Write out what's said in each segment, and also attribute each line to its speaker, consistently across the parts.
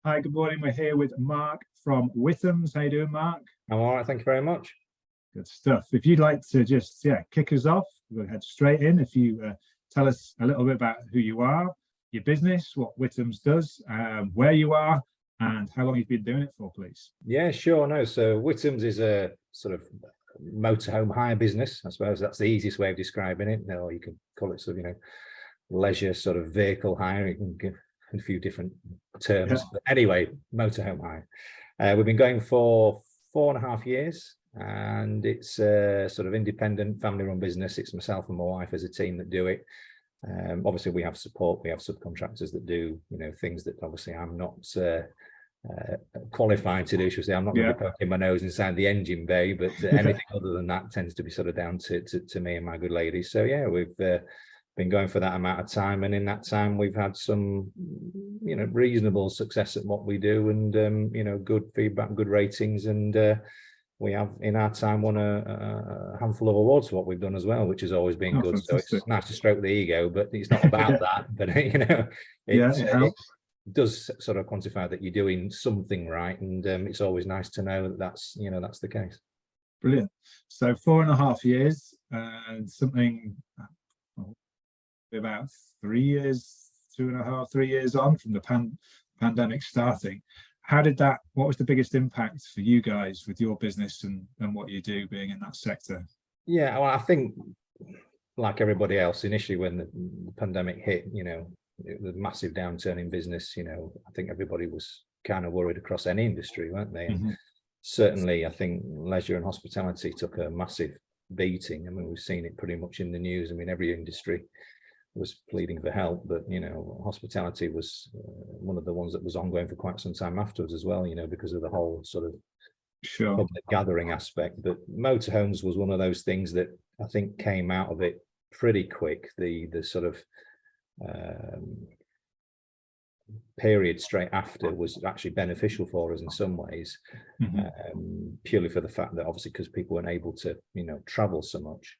Speaker 1: Hi, good morning. We're here with Mark from Whittams. How you doing, Mark?
Speaker 2: I'm all right, thank you very much.
Speaker 1: Good stuff. If you'd like to just kick us off, we'll head straight in. If you tell us a little bit about who you are, your business, what Whittams does, where you are, and how long you've been doing it for, please.
Speaker 2: Yeah, sure. No, so Whittams is a sort of motorhome hire business. I suppose that's the easiest way of describing it. Or you can call it sort of, leisure sort of vehicle hire. You can give a few different terms.
Speaker 1: Yeah.
Speaker 2: But anyway, motorhome hire. We've been going for 4.5 years, and it's a sort of independent family-run business. It's myself and my wife as a team that do it. Obviously, we have support. We have subcontractors that do, things that obviously I'm not qualified to do. Should say I'm not going to be poking my nose inside the engine bay, but anything other than that tends to be sort of down to me and my good lady. So yeah, we've been going for that amount of time, and in that time we've had some reasonable success at what we do, and good feedback, good ratings, and we have in our time won a handful of awards for what we've done as well, which has always been good.
Speaker 1: Fantastic.
Speaker 2: So it's nice to stroke the ego, but it's not about that. But it does sort of quantify that you're doing something right, and it's always nice to know that that's the case.
Speaker 1: Brilliant. So 4.5 years, and something about 3 years, 2.5, 3 years on from the pandemic starting. What was the biggest impact for you guys with your business and what you do being in that sector?
Speaker 2: Yeah, well, I think like everybody else, initially when the pandemic hit, the massive downturn in business, I think everybody was kind of worried across any industry, weren't they? And certainly, I think leisure and hospitality took a massive beating. I mean, we've seen it pretty much in the news. I mean, every industry was pleading for help, but hospitality was one of the ones that was ongoing for quite some time afterwards as well, because of the whole sort of public gathering aspect. But motorhomes was one of those things that I think came out of it pretty quick. The sort of period straight after was actually beneficial for us in some ways, purely for the fact that obviously because people weren't able to travel so much,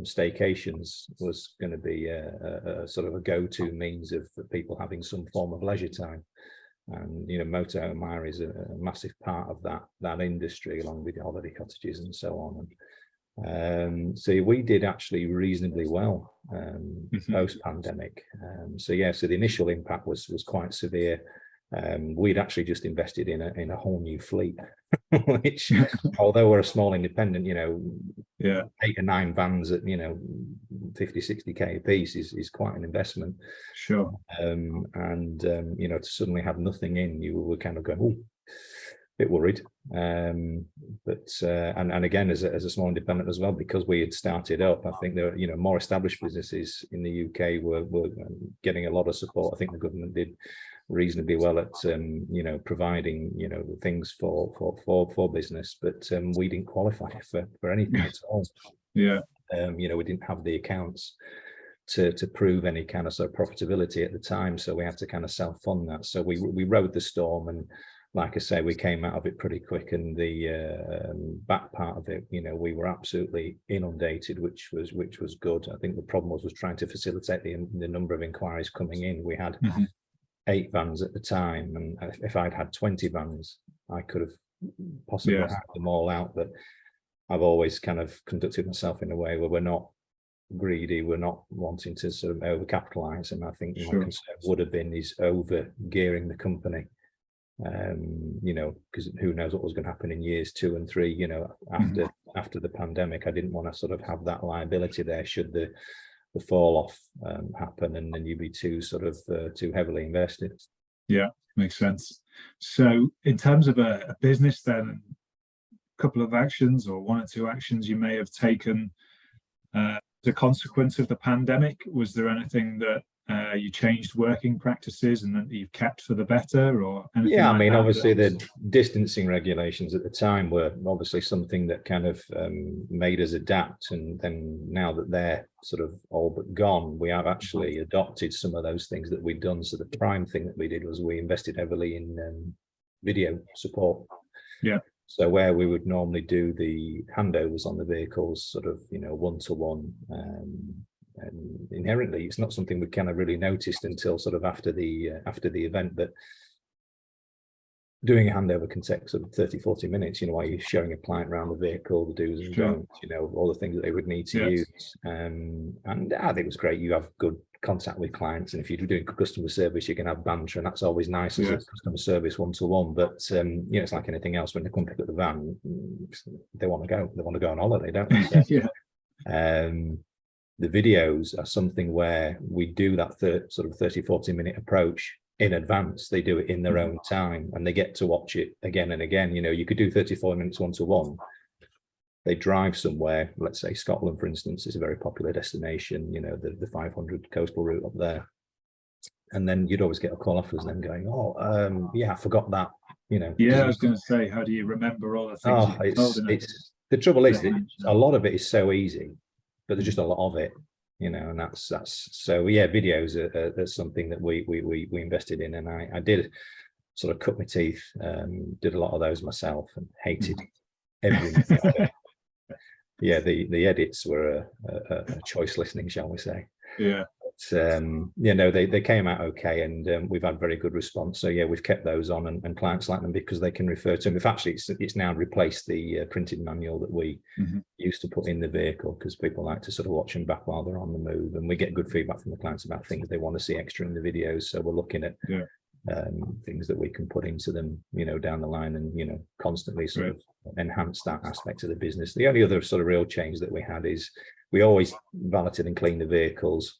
Speaker 2: staycations was going to be a sort of a go-to means of people having some form of leisure time, and motorhome hire is a massive part of that industry, along with holiday cottages and so on. And so we did actually reasonably well post-pandemic. So the initial impact was quite severe. We'd actually just invested in a whole new fleet, which, although we're a small independent, 8 or 9 vans at 50-60k a piece is quite an investment.
Speaker 1: Sure.
Speaker 2: To suddenly have nothing in, you were kind of going, oh, bit worried. But again, as a small independent as well, because we had started up, I think there were more established businesses in the UK were getting a lot of support. I think the government did reasonably well at providing things for business, but we didn't qualify for anything at all. We didn't have the accounts to prove any kind of profitability at the time, so we had to kind of self-fund that. So we rode the storm, and like I say, we came out of it pretty quick. And the back part of it, we were absolutely inundated, which was good. I think the problem was trying to facilitate the number of inquiries coming in. We had 8 vans at the time, and if I'd had 20 vans, I could have possibly had them all out. But I've always kind of conducted myself in a way where we're not greedy, we're not wanting to sort of overcapitalize, and I think my concern would have been is over gearing the company, because who knows what was going to happen in years 2 and 3, after the pandemic. I didn't want to sort of have that liability there should the fall off happen, and then you'd be too heavily invested. Yeah,
Speaker 1: makes sense. So in terms of a business, then a couple of actions or 1 or 2 actions you may have taken as a consequence of the pandemic. Was there anything that you changed working practices and that you've kept for the better, or anything?
Speaker 2: I mean, obviously the distancing regulations at the time were obviously something that kind of made us adapt, and then now that they're sort of all but gone, we have actually adopted some of those things that we'd done. So the prime thing that we did was we invested heavily in video support. So where we would normally do the handovers on the vehicles sort of 1-to-1, and inherently it's not something we kind of really noticed until sort of after the event, but doing a handover can take sort of 30-40 minutes, you know, while you're showing a client around the vehicle, the do's and don'ts, you know, all the things that they would need to use. And I think it was great. You have good contact with clients, and if you're doing customer service, you can have banter, and that's always nice as a customer service one-to-one. But you know, it's like anything else. When they come pick up the van, they want to go on holiday, don't they? So, the videos are something where we do that sort of 30-40 minute approach in advance. They do it in their own time, and they get to watch it again and again. You know, you could do 34 minutes one-to-one. They drive somewhere, let's say Scotland, for instance, is a very popular destination, you know, the 500 coastal route up there. And then you'd always get a call off us them going, oh, yeah, I forgot that, you know.
Speaker 1: Yeah, I was going to say, how do you remember all the things?
Speaker 2: It's the trouble is that a lot of it is so easy, but there's just a lot of it, you know, and that's so yeah, videos are something that we invested in, and I did sort of cut my teeth, did a lot of those myself, and hated everything. Yeah, the edits were a choice listening, shall we say? Yeah. But, you know, they came out okay, and we've had very good response. So yeah, we've kept those on, and clients like them because they can refer to them. If actually it's now replaced the printed manual that we used to put in the vehicle, because people like to sort of watch them back while they're on the move, and we get good feedback from the clients about things they want to see extra in the videos. So we're looking at things that we can put into them, you know, down the line, and, you know, constantly sort of enhance that aspect of the business. The only other sort of real change that we had is we always valeted and cleaned the vehicles,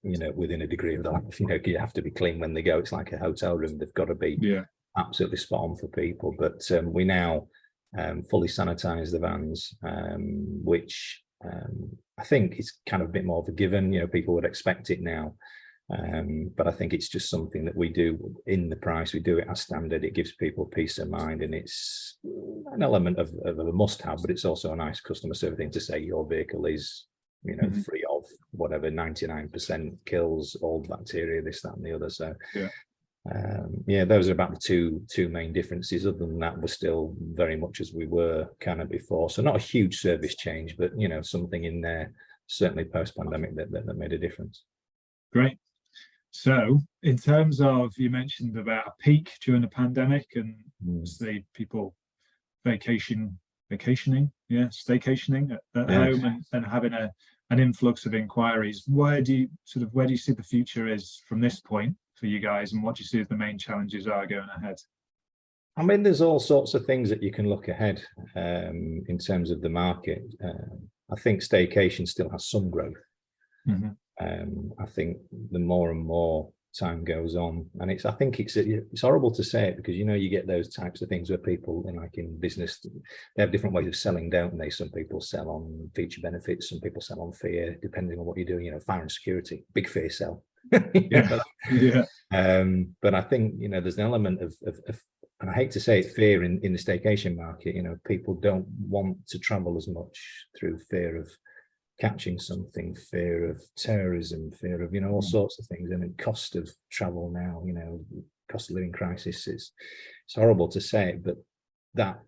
Speaker 2: you know, within a degree of life. You know, you have to be clean when they go. It's like a hotel room. They've got to be absolutely spot on for people. But we now fully sanitize the vans, which I think is kind of a bit more of a given. You know, people would expect it now. But I think it's just something that we do in the price. We do it as standard. It gives people peace of mind, and it's an element of a must-have, but it's also a nice customer service thing to say your vehicle is, you know, free of whatever 99% kills all the bacteria, this, that, and the other. So yeah, those are about the two main differences. Other than that, we're still very much as we were kind of before. So not a huge service change, but, you know, something in there certainly post-pandemic that made a difference.
Speaker 1: Great. So in terms of, you mentioned about a peak during the pandemic, and obviously people staycationing at home, and having an influx of inquiries. Where do you see the future is from this point for you guys, and what do you see as the main challenges are going ahead?
Speaker 2: I mean, there's all sorts of things that you can look ahead in terms of the market. I think staycation still has some growth. I think the more and more time goes on, and I think it's horrible to say it, because, you know, you get those types of things where people, like in business, they have different ways of selling, don't they? Some people sell on feature benefits, some people sell on fear, depending on what you're doing. You know, fire and security, big fear sell. But I think, you know, there's an element of and I hate to say it, fear in the staycation market. You know, people don't want to travel as much through fear of catching something, fear of terrorism, fear of, you know, all sorts of things. And the cost of travel now, you know, cost of living crisis, it's horrible to say it, but that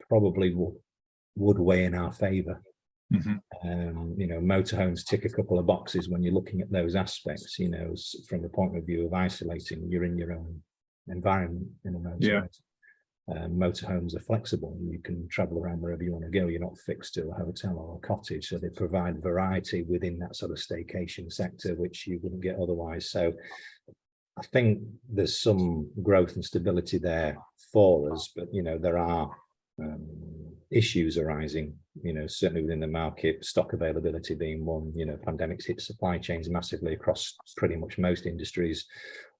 Speaker 2: probably would weigh in our favor. You know, motorhomes tick a couple of boxes when you're looking at those aspects, you know, from the point of view of isolating. You're in your own environment in a motorhome. Motorhomes are flexible. You can travel around wherever you want to go. You're not fixed to a hotel or a cottage. So they provide variety within that sort of staycation sector, which you wouldn't get otherwise. So I think there's some growth and stability there for us, but, you know, there are issues arising, you know, certainly within the market, stock availability being one. You know, pandemics hit supply chains massively across pretty much most industries.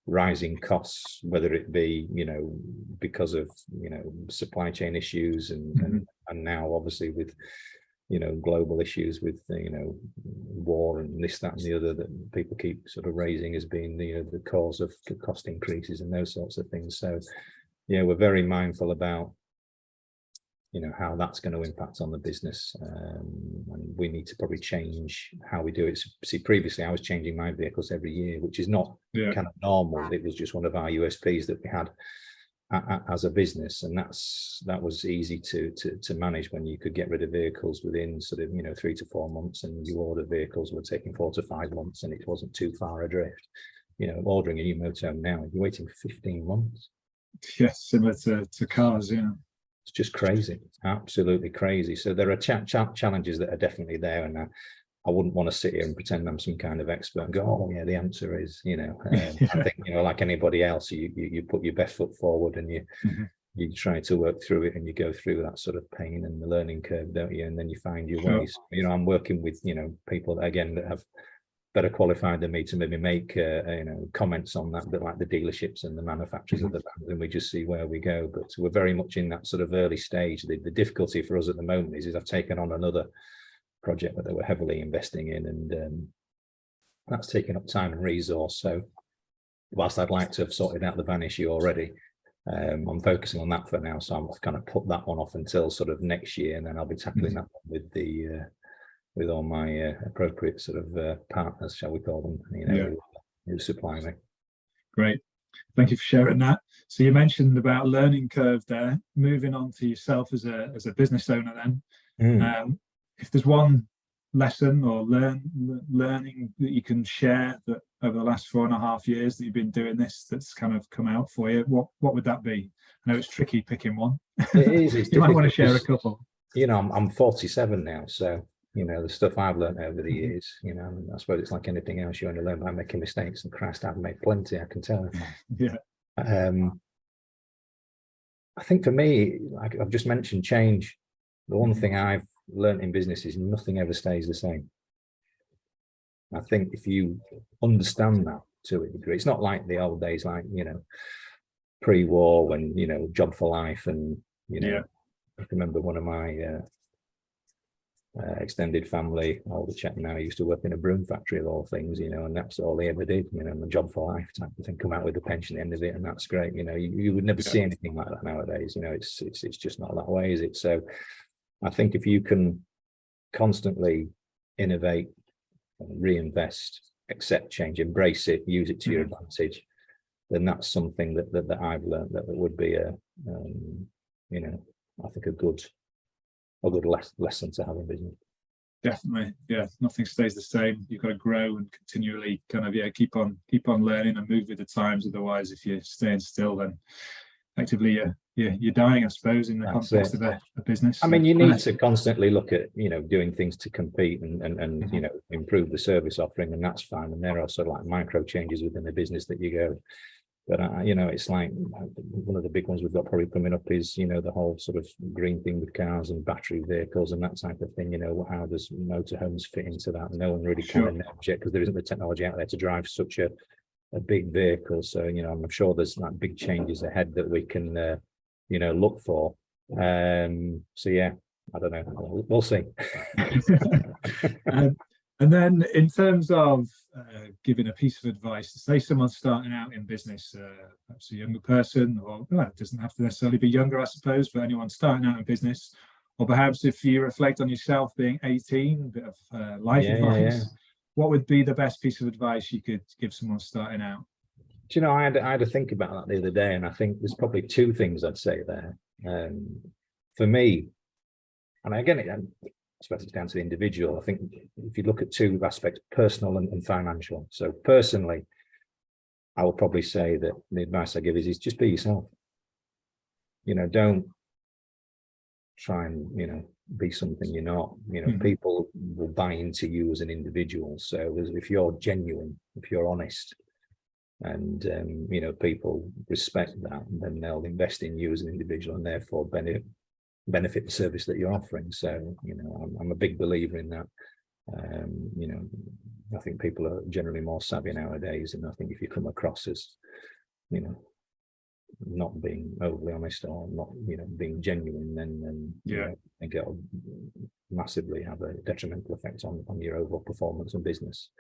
Speaker 2: Rising costs, whether it be, you know, because of, you know, supply chain issues, and now obviously with, you know, global issues with, you know, war and this, that, and the other, that people keep sort of raising as being the cause of cost increases and those sorts of things. So yeah, we're very mindful about, you know, how that's going to impact on the business, and we need to probably change how we do it. See, previously I was changing my vehicles every year, which is not kind of normal. It was just one of our USPs that we had as a business, and that was easy to manage when you could get rid of vehicles within sort of, you know, 3 to 4 months, and you order vehicles were taking 4 to 5 months, and it wasn't too far adrift. You know, ordering a new motorhome now, you're waiting 15 months.
Speaker 1: Yeah, similar to cars. Yeah.
Speaker 2: It's just crazy, absolutely crazy. So there are challenges that are definitely there, and I wouldn't want to sit here and pretend I'm some kind of expert and go, oh yeah, the answer is, I think, like anybody else, you put your best foot forward, and
Speaker 1: Mhm.
Speaker 2: you try to work through it, and you go through that sort of pain and the learning curve, don't you? And then you find your
Speaker 1: Sure.
Speaker 2: ways. I'm working with, people that, again, that have better qualified than me to maybe make comments on that, but like the dealerships and the manufacturers of the vans, and we just see where we go. But we're very much in that sort of early stage. The difficulty for us at the moment is I've taken on another project that they were heavily investing in, and that's taken up time and resource. So whilst I'd like to have sorted out the van issue already, I'm focusing on that for now. So I'm kind of put that one off until sort of next year, and then I'll be tackling that one with all my appropriate sort of partners, shall we call them, who supply me.
Speaker 1: Great. Thank you for sharing that. So you mentioned about learning curve there. Moving on to yourself as a business owner then. If there's one lesson or learning that you can share that over the last 4.5 years that you've been doing this, that's kind of come out for you, what would that be? I know it's tricky picking one.
Speaker 2: It is.
Speaker 1: You might want to share a couple.
Speaker 2: I'm 47 now, so the stuff I've learned over the years, I suppose it's like anything else, you only learn by making mistakes, and Christ, I've made plenty, I can tell you.
Speaker 1: Yeah.
Speaker 2: I think for me, like I've just mentioned, change. The one thing I've learned in business is nothing ever stays the same. I think if you understand that to a degree, it's not like the old days, like, pre-war when, job for life, and, I remember one of my extended family, all the chap now used to work in a broom factory of all things, and that's all they ever did, the job for life type of thing, come out with a pension at the end of it, and that's great. You would never see anything like that nowadays. It's just not that way, is it? So I think if you can constantly innovate, reinvest, accept change, embrace it, use it to your advantage, then that's something that I've learned that would be I think a good lesson to have in business.
Speaker 1: Definitely, yeah. Nothing stays the same. You've got to grow and continually kind of keep on learning and move with the times. Otherwise, if you're staying still, then effectively you're dying, I suppose, in the context of a business.
Speaker 2: I mean, you need to constantly look at doing things to compete and improve the service offering, and that's fine. And there are sort of like micro changes within the business that you go. But it's like one of the big ones we've got probably coming up is the whole sort of green thing with cars and battery vehicles and that type of thing. How does motorhomes fit into that? No one really kind of knows yet, because there isn't the technology out there to drive such a big vehicle. So I'm sure there's like big changes ahead that we can look for. So yeah, I don't know. We'll see.
Speaker 1: And then in terms of giving a piece of advice, say someone's starting out in business, perhaps a younger person, or it doesn't have to necessarily be younger, I suppose, but anyone starting out in business, or perhaps if you reflect on yourself being 18, a bit of life advice, what would be the best piece of advice you could give someone starting out?
Speaker 2: Do you know, I had to think about that the other day, and I think there's probably two things I'd say there. For me, and again, I suppose it's down to the individual. I think if you look at two aspects, personal and financial. So personally, I will probably say that the advice I give is just be yourself. Don't try and, be something you're not. People will buy into you as an individual. So if you're genuine, if you're honest, and people respect that, then they'll invest in you as an individual and therefore benefit the service that you're offering. So I'm a big believer in that. I think people are generally more savvy nowadays, and I think if you come across as not being overly honest or not being genuine, then I think it'll massively have a detrimental effect on your overall performance and business.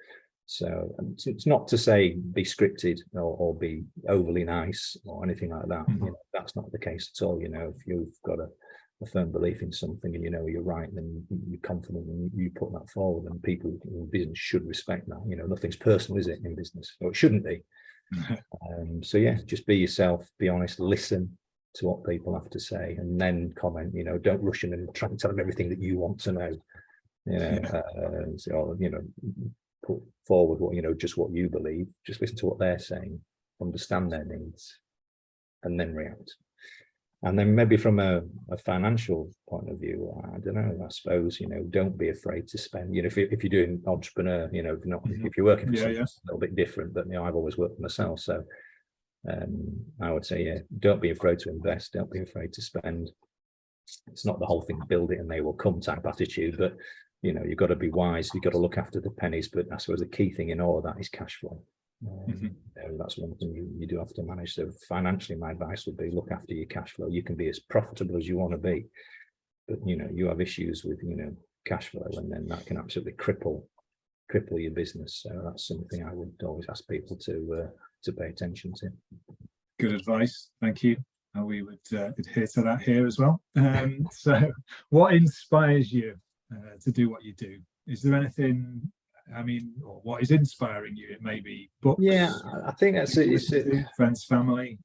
Speaker 2: So it's not to say be scripted or be overly nice or anything like that. That's not the case at all. If you've got a firm belief in something and you're right, then you're confident and you put that forward, and people in business should respect that. Nothing's personal, is it, in business? Or it shouldn't be. So yeah, just be yourself, be honest, listen to what people have to say, and then comment. Don't rush in and try and tell them everything that you want to know. So, put forward what just what you believe. Just listen to what they're saying, understand their needs, and then react. And then maybe from a financial point of view, I don't know, I suppose, don't be afraid to spend, if you're doing entrepreneur, if you're working for someone, it's a little bit different, but I've always worked for myself. So I would say, yeah, don't be afraid to invest, don't be afraid to spend. It's not the whole thing, build it and they will come type attitude, but you've got to be wise, you've got to look after the pennies. But I suppose the key thing in all of that is cash flow. That's one thing you do have to manage. So financially, my advice would be look after your cash flow. You can be as profitable as you want to be, but you have issues with cash flow, and then that can absolutely cripple your business. So that's something I would always ask people to pay attention to.
Speaker 1: Good advice, thank you. We would adhere to that here as well. So what inspires you to do what you do? Is there anything, or what is inspiring you? It may be books.
Speaker 2: Yeah, I think that's it. It's
Speaker 1: friends, family.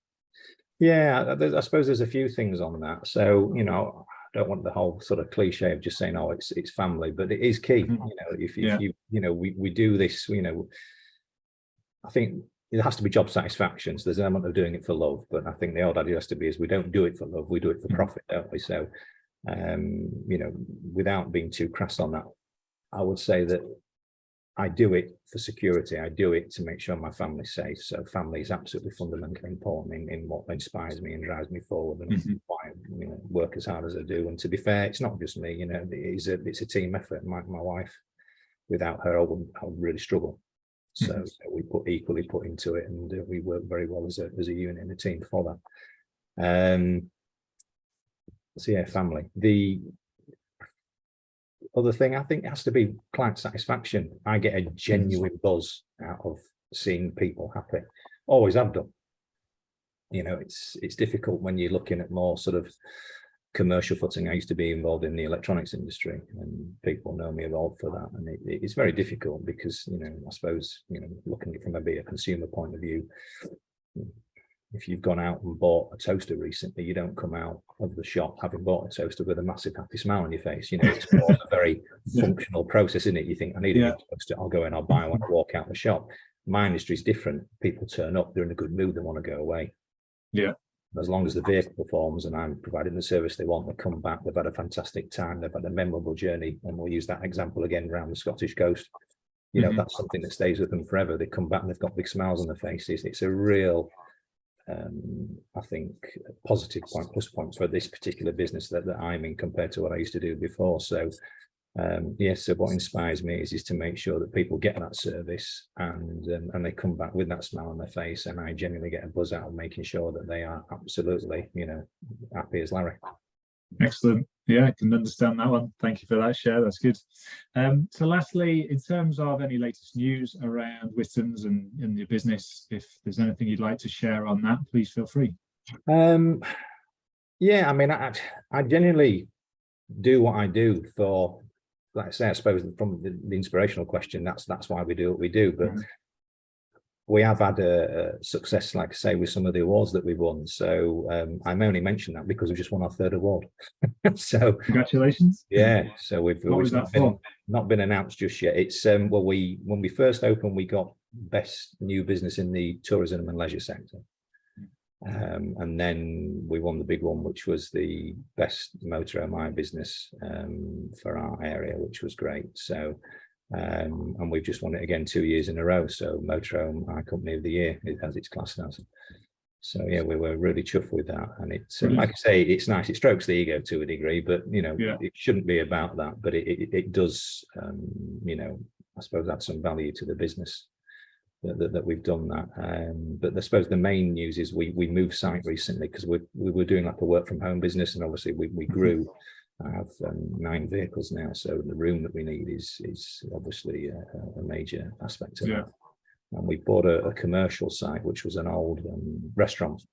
Speaker 2: Yeah, I suppose there's a few things on that. So, I don't want the whole sort of cliche of just saying, oh, it's family, but it is key. If we do this, I think it has to be job satisfaction. So there's an element of doing it for love, but I think the old idea has to be is we don't do it for love, we do it for profit, don't we? So, without being too crass on that, I would say that I do it for security. I do it to make sure my family's safe. So family is absolutely fundamentally important in what inspires me and drives me forward, and why I work as hard as I do. And to be fair, it's not just me. It's a team effort. My wife, without her, I would really struggle. So we equally put into it, and we work very well as a unit and a team for that. So yeah, family. The other thing I think has to be client satisfaction. I get a genuine buzz out of seeing people happy. Always have done. It's difficult when you're looking at more sort of commercial footing. I used to be involved in the electronics industry, and people know me well for that. And it's very difficult because, I suppose, looking at it from maybe a consumer point of view, if you've gone out and bought a toaster recently, you don't come out of the shop having bought a toaster with a massive happy smile on your face. It's more a very functional process, isn't it? You think, I need a new toaster, I'll go in, I'll buy one, I'll walk out the shop. My industry is different. People turn up, they're in a good mood, they want to go away.
Speaker 1: Yeah.
Speaker 2: As long as the vehicle performs and I'm providing the service they want, they come back, they've had a fantastic time, they've had a memorable journey. And we'll use that example again around the Scottish coast. That's something that stays with them forever. They come back and they've got big smiles on their faces. It's a real, I think, positive point, plus point for this particular business that I'm in compared to what I used to do before. So so what inspires me is to make sure that people get that service and they come back with that smile on their face, and I genuinely get a buzz out of making sure that they are absolutely, happy as Larry.
Speaker 1: Excellent. Yeah, I can understand that one. Thank you for that share. That's good. So lastly, in terms of any latest news around Whittams and your business, if there's anything you'd like to share on that, please feel free.
Speaker 2: Yeah, I genuinely do what I do for, like I say, I suppose from the inspirational question, that's why we do what we do. But we have had a success, like I say, with some of the awards that we've won. So I only mention that because we've just won our 3rd award. So
Speaker 1: congratulations.
Speaker 2: Yeah. So we've not been announced just yet. It's when we first opened, we got best new business in the tourism and leisure sector. And then we won the big one, which was the best motorhome business for our area, which was great. So and we've just won it again 2 years in a row. So Motorhome Company of the Year, it has its class now. So yeah, we were really chuffed with that. And it's like I say, it's nice. It strokes the ego to a degree, but it shouldn't be about that. But it does, I suppose, add some value to the business that we've done that. But I suppose the main news is we moved site recently because we were doing like a work from home business, and obviously we grew. I have 9 vehicles now, so the room that we need is obviously a major aspect of that. And we bought a commercial site, which was an old restaurant,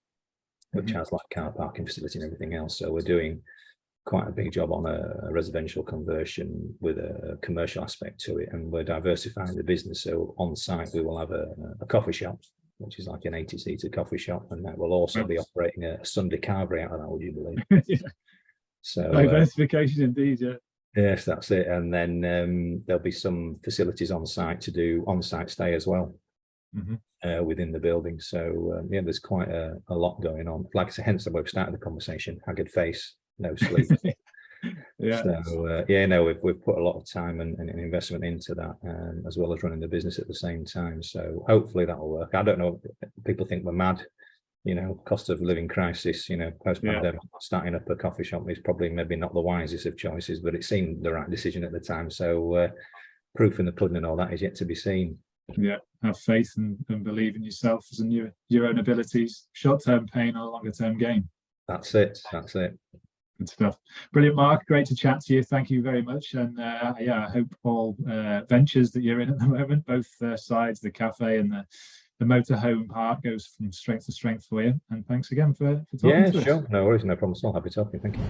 Speaker 2: which has like car parking facility and everything else. So we're doing quite a big job on a residential conversion with a commercial aspect to it, and we're diversifying the business. So on site we will have a coffee shop, which is like an 80-seater coffee shop, and that will also be operating a Sunday carvery out of that, would you believe? So
Speaker 1: diversification indeed.
Speaker 2: Yes, that's it. And then there'll be some facilities on site to do on-site stay as well. within the building. So yeah, there's quite a lot going on. Like I said, hence the way we started the conversation: haggard face, no sleep.
Speaker 1: Yeah.
Speaker 2: So yeah, no, we've put a lot of time and investment into that, as well as running the business at the same time. So hopefully that'll work. I don't know. People think we're mad. Cost of living crisis. Post pandemic, starting up a coffee shop is probably maybe not the wisest of choices, but it seemed the right decision at the time. So proof in the pudding and all that is yet to be seen.
Speaker 1: Yeah, have faith and believe in yourself and your own abilities. Short-term pain or longer-term gain.
Speaker 2: That's it.
Speaker 1: Good stuff. Brilliant, Mark. Great to chat to you. Thank you very much. And yeah, I hope all ventures that you're in at the moment, both sides, the cafe and the motorhome part, goes from strength to strength for you. And thanks again for talking to us.
Speaker 2: Yeah, sure. No worries. No problem at all. Happy talking. Thank you.